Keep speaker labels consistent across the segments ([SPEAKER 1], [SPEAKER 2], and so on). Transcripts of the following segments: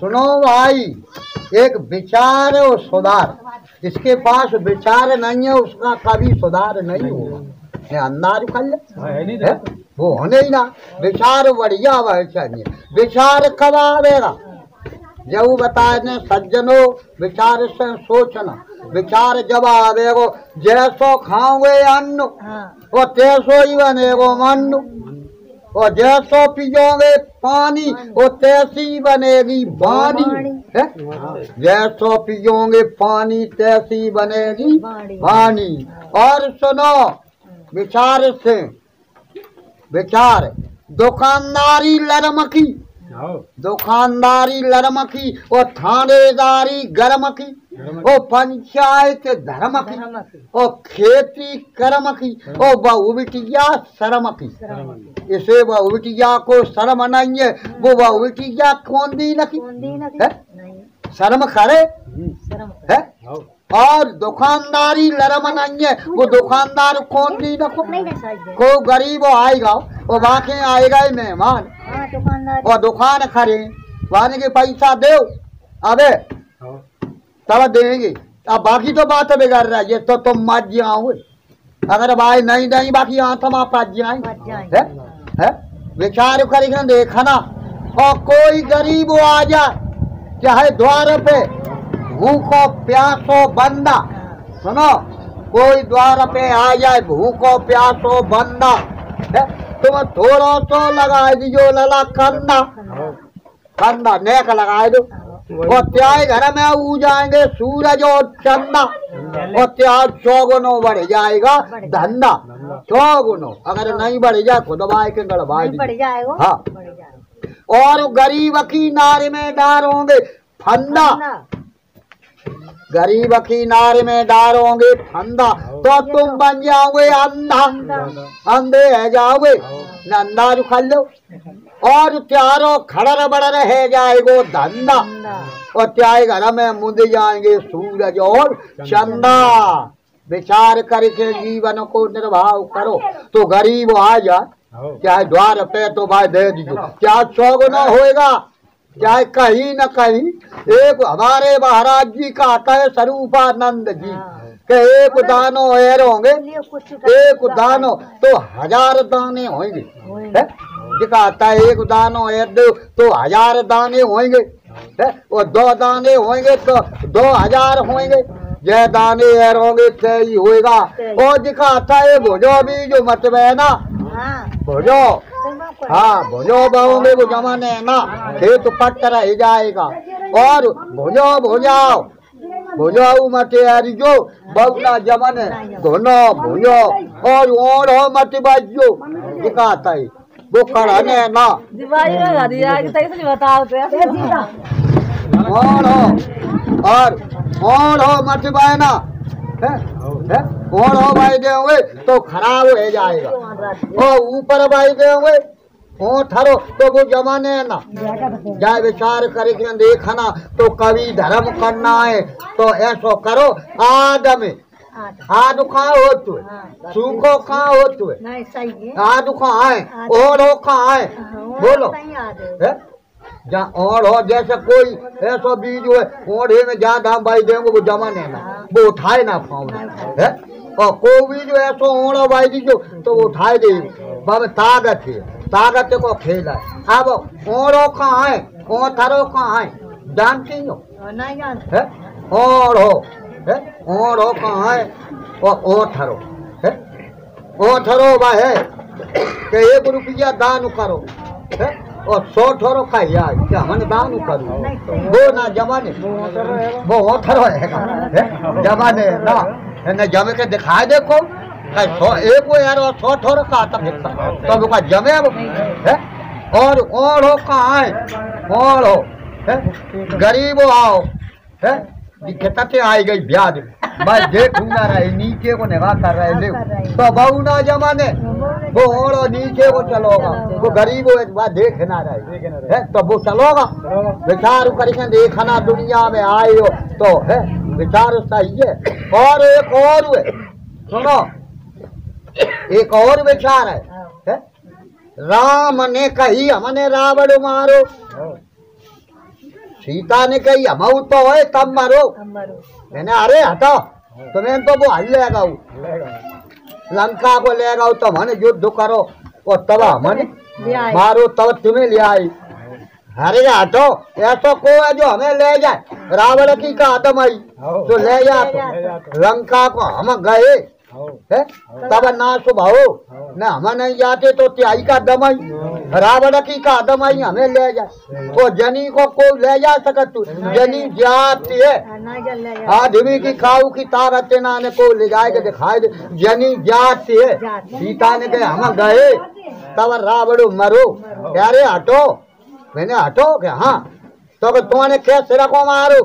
[SPEAKER 1] सुनो भाई, एक विचार और सुधार, जिसके पास विचार नहीं है उसका कभी सुधार नहीं होगा। अंदाज कर ले, वो होने ही ना। विचार बढ़िया वह चाहिए। विचार कब आवेगा? जब बताने सज्जनों, विचार से सोचना। विचार जब आवेगो, जैसो खाओगे अन्न वो तैसो ही बनेगो मन, और जैसो पियोगे पानी वो तैसी बनेगी वाणी। जैसो पियोगे पानी तैसी बनेगी वाणी। और सुनो, विचार से विचार, दुकानदारी लरमकी, दुकानदारी लरमकी, और थानेदारी गरमकी, और पंचायत धर्मकी, और खेती करमकी, और बहुबिटिया शर्मकी। इसे बहुबिटिया को शर्म नहीं है, वो बहुबिटिया कौन दी नकी शर्म करे है। और दुकानदारी लरम नहीं है, वो दुकानदार कौन दी नको। को गरीब आएगा वो बाकी आएगा ही मेहमान, और दुकान खड़े वाने के पैसा दो अबे तब देंगे। अब बाकी तो बात बिगड़ रहा है, ये तो तुम मत जाओ। अगर भाई नहीं नहीं बाकी यहाँ तो आप है। विचार करके देखना, और कोई गरीब आ जाए चाहे द्वार पे भूखो प्यासो बंदा, सुनो, कोई द्वार पे आ जाए भूखो प्यासो बंदा, तुम थोड़ा तो लगा दीजो लला कंधा, कंधा नेक लगा दो, और त्याग घर में ऊ जाएंगे सूरज और चंदा, और त्याग चौगुनो बढ़ जाएगा धंधा। चौगुनो अगर नहीं बढ़ जाए खुद भाई के गड़बाई हाँ। और गरीब की नारे में डारोगे फंदा, गरीब की नारे में डारोगे फंदा, तो तुम बन जाओगे अंधा, अंधे रह जाओगे नंदा जो खा लो। और त्यारो खड़र बड़र रह जाएगो धंधा, और त्याग घर में मुंद जाएंगे सूरज और चंदा। विचार करके जीवन को निर्वाह करो, तो गरीब आ जाए चाहे द्वार पे तो भाई दे दीजिए, क्या चौगुना होएगा चाहे कहीं न कहीं। एक हमारे महाराज जी का आता है स्वरूपानंद जी के एक दानो एर होंगे, एक दानो तो 1000 दाने होंगे। जिका आता है एक दानो एर दो तो 1000 दाने होंगे, और 2 दाने होंगे तो 2000 होंगे। जय दाने एर होंगे ते ही होएगा। और जिका आता है भुजो भी जो मत बहना भुजो, हाँ भुजो बहुगे वो जमाने ना खेत पट रह जाएगा। और भुजो भुजाओ भुजाऊ मटे यारी जो बहुना जमाने घुनो भुजो, और ओढ़ो मत बजो दिखाता है वो खड़ाने ना और ओढ़ो मत बहना, ओढ़ो भाई देंगे तो खराब हो जाएगा, और ऊपर भाई देंगे हो ठरो तो वो जमाने ना जाए। विचार करके देखना, तो कभी धर्म करना है तो ऐसो करो। आदम आदु कहाँ हो तु सूखो कहाँ हो तु आदु कहाँ है ओढ़ो कहाँ है बोलो जहाँ और हो। जैसे कोई ऐसा बीज है ओढ़े में जहाँ धाम भाई देंगे वो जमाने ना वो उठाए ना पाओगे है। और कोई बीज ऐसा ओढ़ो भाई दीजो तो वो उठाए दे बाबा ताकत है, ताकत को खेल है। अब ओढ़ो कहाँ है ओठरो कहाँ है जानती हो है ओढ़ो है ओढ़ो कहाँ है और ओठरो है ओठरो वह है कि 1 रुपया दान करो है और 100 ठोरो खाइया क्या हम दान करूँ वो ना जमाने वो ओठरो है जमाने ना न जमे के दिखाए देखो 1 को यार 100 ठोरो का तो वो जमे है। और ओढ़ो कहाँ है ओढ़ो है गरीब आओ है दिक्कतें आई गई ब्याज मैं देखूंगा रहे नीचे को निगाह कर रहे तो बहु ना जमाने वो ओढ़ो नीचे को चलोगा वो गरीब हो एक बार देखना रहे है तो वो चलोगा। विचार करके देखना दुनिया में आए हो तो है विचार सही है। और एक और सुनो एक और विचार है राम ने कही हमने रावण मारो सीता ने कही हम तो है तब मरो। मैंने अरे हटाओ तुम्हें तो वो हल लेगा लंका को लेगा तब हमें युद्ध करो और तब हमें मारो तब तुम्हें ले आई। अरे हटो ऐसा को है जो हमें ले जाए रावण की का आदम आई तो ले जा तो लंका को हम गए है तब ना सुभाओ न हम नहीं जाते तो त्याई का दमाई रावण की का दमाई हमें ले जाए तो जनी को ले जा सकत तू जनी जाती है आदमी की खाऊ की तारत ना ने को ले जाएगा दिखाई दे जनी जाती है। सीता ने कहे हम गए तब रावण मरो। अरे हटो मैंने हटो क्या हाँ तो तुम्हारे कैसे रखो मारो।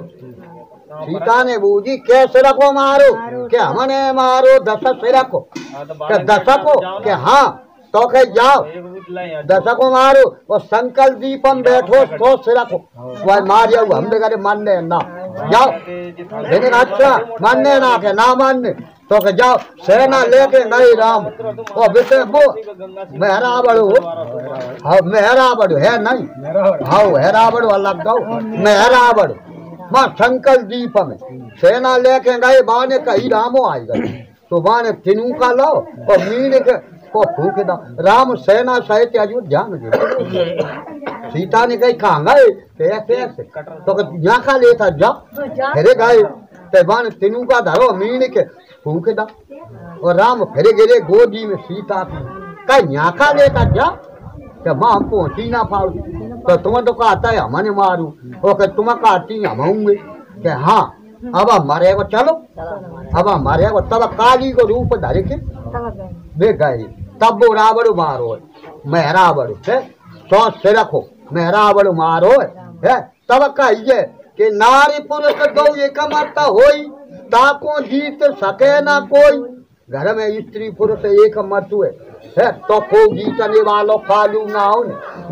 [SPEAKER 1] सीता ने बूझी कैसे रखो मारो के हमने मारो 10 सिरा को क्या 10 को के हाँ तो कह जाओ 10 को मारो और संकल्प दीपम बैठो 100 सिरा को वह मार जाओ हम बेचारे मानने ना जाओ लेकिन अच्छा मानने ना के ना मानने तो के जाओ सेना लेके गई राम और बेटे वो मेहरा बड़ो हाँ मेहरा बड़ो है नहीं हाँ मेहरा बड़ो अलग दो मेहरा बड़ो माँ संकल्प दीप में सेना लेके गए बाने कही रामो आएगा तो बाने तीनों का लाओ और मीन के को फूक दो राम सेना सहित अयोध्या में सीता ने कही कहाँ गए कैसे तो यहाँ का लेता जा फिर गए ते बाने तीनों का धरो मीन के फूक दो और राम फिर गिरे गोदी में सीता की कहीं यहाँ का लेता जा कि माँ पहुंची ना पाओ तो तुम्हें तो कहता है हमने मारू और तुम्हें कहती हम होंगे कि हाँ अब हमारे को चलो अब हमारे को तब काली को रूप धर के वे गए तब वो रावण मारो मेहरा बड़ो है 100 से रखो मेहरा बड़ो मारो है तब कहिए कि नारी पुरुष दो एक मत होई ताको जीत सके ना कोई। घर में स्त्री पुरुष एक मत हुए है तो को जीतने वालों कालू ना हो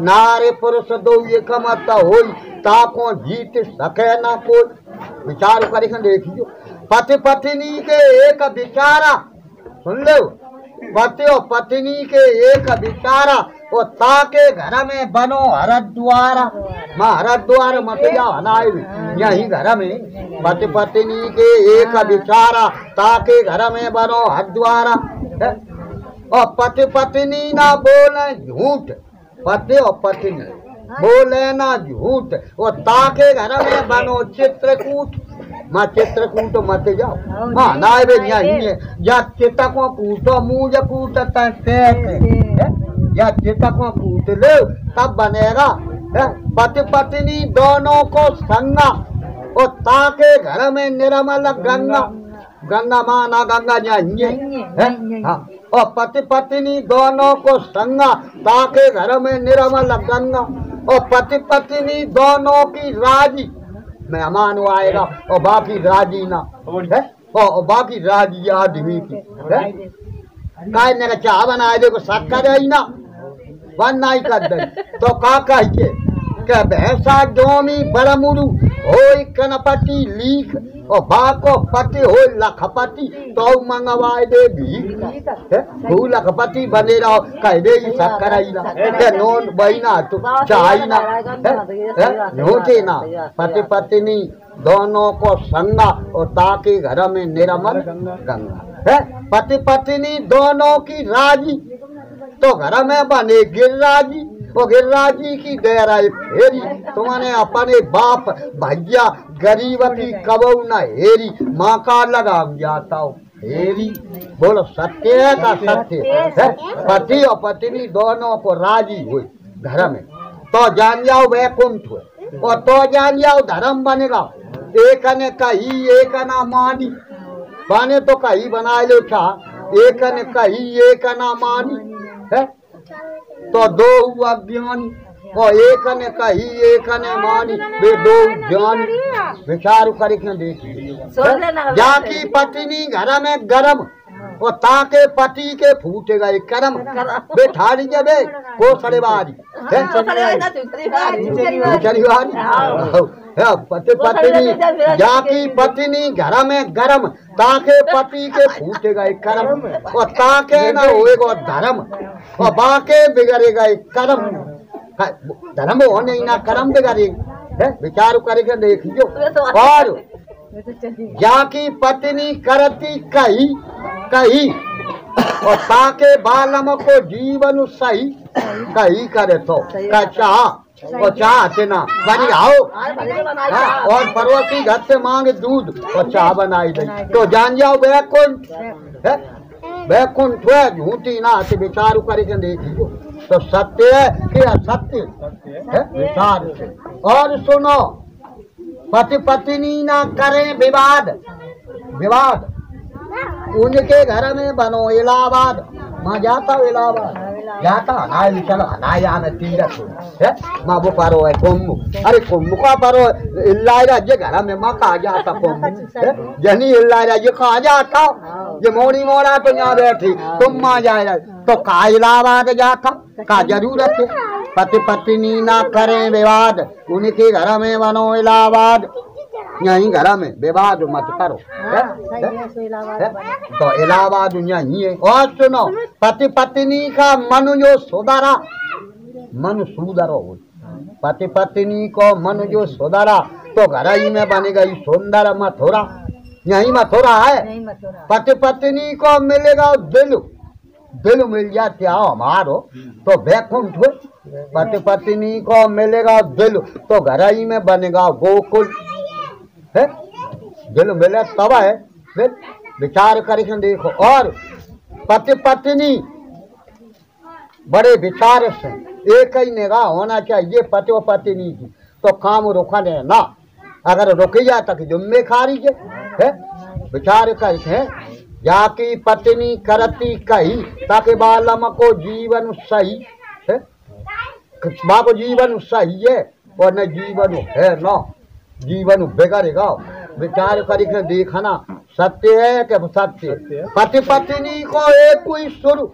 [SPEAKER 1] नारे पुरुष दो एक मत होई ताको जीत सके ना कोई। विचार करके देखियो पति पत्नी के एक विचारा सुन लो पति और पत्नी के एक विचारा और ताके घर में बनो हरद्वारा माँ हरद्वार मत जाओ हनाए यही घर में पति पत्नी के एक विचारा ताके घर में बनो हरद्वारा और पति पत्नी ना बोले झूठ पति और पत्नी बोले ना झूठ और ताके घर में बनो चित्रकूट माँ चित्रकूट मत जाओ माँ नाय बे है या चिता को कूटो मुझे कूटता या चिता को कूट ले तब बनेगा पति पत्नी दोनों को संगा और ताके घर में निर्मल गंगा गंगा माना गंगा है हाँ और पति पत्नी दोनों को संगा ताके घर में निर्मल गंगा और पति पत्नी दोनों की राजी मेहमान आएगा और बाकी राजी ना है और बाकी राजी आदमी की काय ने चाह बनाए देखो शक्कर है ना बन नहीं कर दे तो का कहिए के भैंसा डोमी बरमुरु होई कनपति लीख और बाको पति हो लखपति तो मंगवाए दे भीख तू लखपति बने रहो कह दे शक्कर आई ना के नोन बहिना तू चाही ना नोटे ना पति पत्नी दोनों को संगा और ताकि घर में निर्मल गंगा है पति पत्नी दोनों की राजी तो घर में बने गिरिराजी वो गिरिराजी की गहराई फेरी तुम्हारे अपने बाप भैया गरीब की कबू न हेरी माँ का लगाम जाता हो हेरी बोलो सत्य है का सत्य है पति और पत्नी दोनों को राजी हुई घर में तो जान जाओ वैकुंठ हुए और तो जान जाओ धर्म बनेगा एक ने कही एक ना मानी बने तो कही बना लो छा एक ने कही एक ना मानी है तो दो हुआ ज्ञानी और एक ने कही एक ने मानी वे दो ज्ञानी विचार करके देखिए जाकी पत्नी घर में गरम और ताके पति के फूटे गए करम वे ठाड़ी जबे को सड़ेबारी पति पत्नी जाकी पत्नी घर में गरम ताके पति के फूटे गए करम और ताके न होएगा धर्म और बाके बिगड़े गए कर्म धर्म होने ना कर्म बिगड़े है विचार करके देखियो। और जाकी पत्नी करती कही कही और ताके बालम को जीवन सही कही करे तो चाह और चाहते ना बनी आओ। और पड़ोसी घर से मांगे दूध और चाह बनाई दे तो जान जाओ वैकुंठ है। वैकुंठ है झूठी ना से विचार करके देखियो तो सत्य है कि असत्य है विचार से। और सुनो पति पत्नी ना करें विवाद विवाद उनके घर में बनो इलाहाबाद। माँ जाता हूँ इलाहाबाद जाता हनाई चलो हनाई आने तीरथ है माँ वो पारो है कुंभ। अरे कुंभ का पारो इल्लाई राज्य घर में माँ कहा जाता कुंभ है जनी इल्लाई राज्य कहा जाता ये मोड़ी मोड़ा तो यहाँ बैठी तुम माँ जाए तो का इलाहाबाद जाता का जरूरत है। पति पत्नी ना करें विवाद उनके घर में बनो इलाहाबाद। यहीं घर में विवाद मत करो तो इलाहाबाद यहीं है। और सुनो पति पत्नी का मन जो सुधारा मन सुधरो पति पत्नी को मन जो सुधारा तो घर ही में बनेगा सुंदर मथुरा। यही मथुरा है। पति पत्नी को मिलेगा दिल दिल मिल जाते आओ हमारो तो वैकुंठ। पति पत्नी को मिलेगा दिल तो घर ही में बनेगा गोकुल है। दिल मिले तब है विचार करके देखो। और पति पत्नी बड़े विचार से एक ही निगाह होना चाहिए पति और पत्नी की तो काम रुकने ना। अगर रुक जाए तो जिम्मेदारी है विचार करके जाकी पत्नी करती कही ताकि बालम को जीवन सही है। बाप जीवन सही है और न जीवन है न जीवन बिगड़ेगा। विचार करके देखना सत्य है कि सत्य। पति पत्नी को एक कोई सुर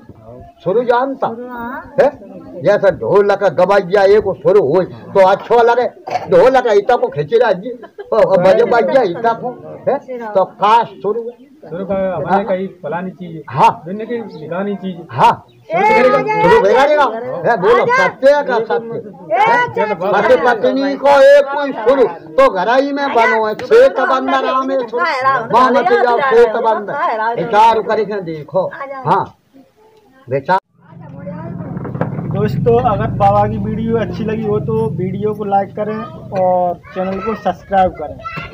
[SPEAKER 1] सुर जानता है जैसा ढोलक गबैया एक सुर हो तो अच्छा लगे। ढोलक इतना को खींच रहा बज बजा इतना को है तो का सुर
[SPEAKER 2] हमारे कहीं फलानी चीज
[SPEAKER 1] हाँ
[SPEAKER 2] की निगानी चीज
[SPEAKER 1] हाँ बोलो सत्य का सत्य। पति पत्नी को एक कोई सुर तो घर ही में बनो है श्वेत बंदर रामेश्वर वहाँ मत जाओ श्वेत बंदर। विचार करके देखो। हाँ विचार।
[SPEAKER 2] दोस्तों अगर बाबा की वीडियो अच्छी लगी हो तो वीडियो को लाइक करें और चैनल को सब्सक्राइब करें।